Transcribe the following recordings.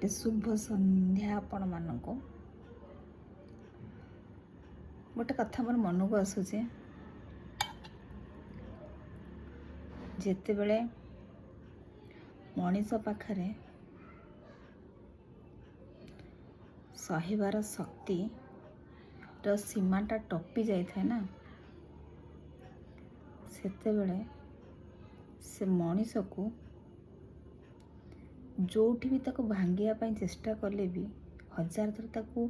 गोटे शुभ संध्या आपण मानक गोटे कथा मोर मन को आसूचे जेतेबेले मनीष पाखरे सहिबार शक्ति रो सीमाटा टपी जाए ना सेतेबेले से मनीष को जोठी भी ताको भांगिया पाई चेष्टा कले भी हजार थर ताको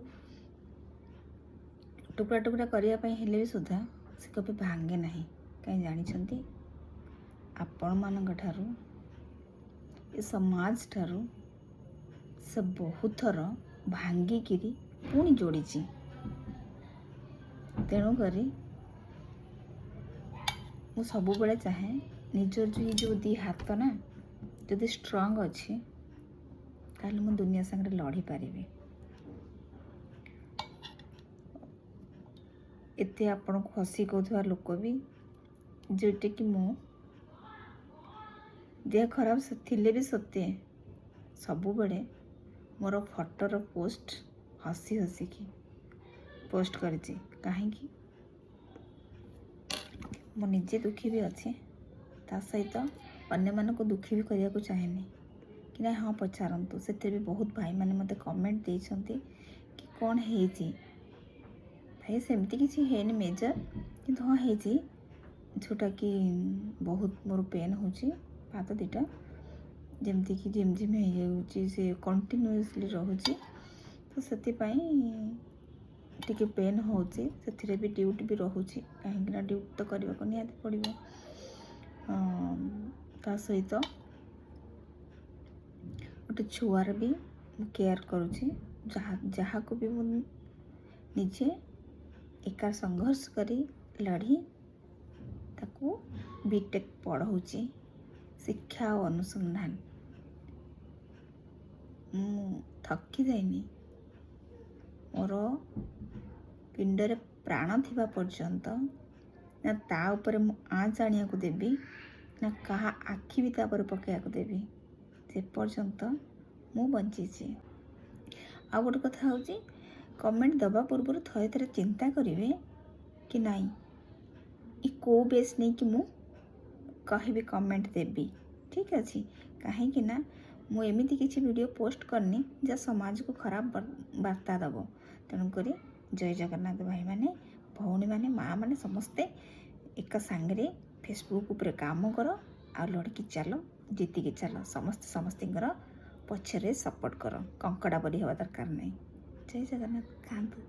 टुकड़ा टुकड़ा करिया पाई हेले भी सुधा से कभी भांगे नहीं कहीं जानी आपण मान ठारू ए समाज ठारू से बहुत थर भांगिकी पुणी जोड़ी तेणु करी मु सबु बेले चाहे निजर जो दी हाथ ना जदि स्ट्रंग अच्छी ताहले मु दुनिया संगे लड़ी पारिबी। एते आपण को हसी कहूथवा लोक भी जोटे कि मु देह खराब थिले भी सत्य सबु बेले मोर फोटोर पोस्ट हसी हसी की पोस्ट करिछि काहे मु निजे दुखी भी अच्छे ता सहित अन्य मान को दुखी भी करने को चाहेनी कि ना हाँ पचारतु से भी बहुत भाई मैंने मत कमेंट देइछंती कि कौन है भाई सेमती किसी है मेजर कि हाँ है जोटा कि बहुत मोर पेन होची पाद दीटा जमती कि झिम झिम हो से कंटिन्यूअसली रोचे तो से टिके पेन होची से भी ड्यूटी भी रोचे कहीं ड्यूटी तो करने को निहाती पड़ो ता सहित गोटे छुआर भी केयर करुँची जहाँ को भी मु निजे एका संघर्ष करी लड़ी ताकू बीटेक पढ़ाऊँची शिक्षा और अनुसंधान थकी जाइनी मोर पिंडरे प्राण थिबा पर्यंत ना ता ऊपर मु आँच आनिया को देवी ना कहा आखि भी तापर पकड़ा को देवी से पर्यंत मु बंची। आ गोटे कथा हूँ कमेंट दबा पूर्व थे थे चिंता करेंगे कि नाई ये को बेस नहीं कि मु कहि कमेंट देवी ठीक अच्छे कहीं ना मु एमती किसी वीडियो पोस्ट करनी जा समाज को खराब वार्ता दब तेणुक जय जगन्नाथ भाई माने भौणी माने माँ माने समस्ते एक सांगे फेसबुक उपर काम कर आ लड़की चल जीतिकी चल समस्ते समस्त पछरे सपोर्ट कर कंकड़ा बड़ी हवा दरकार नहीं। जय जगन्नाथ खातु।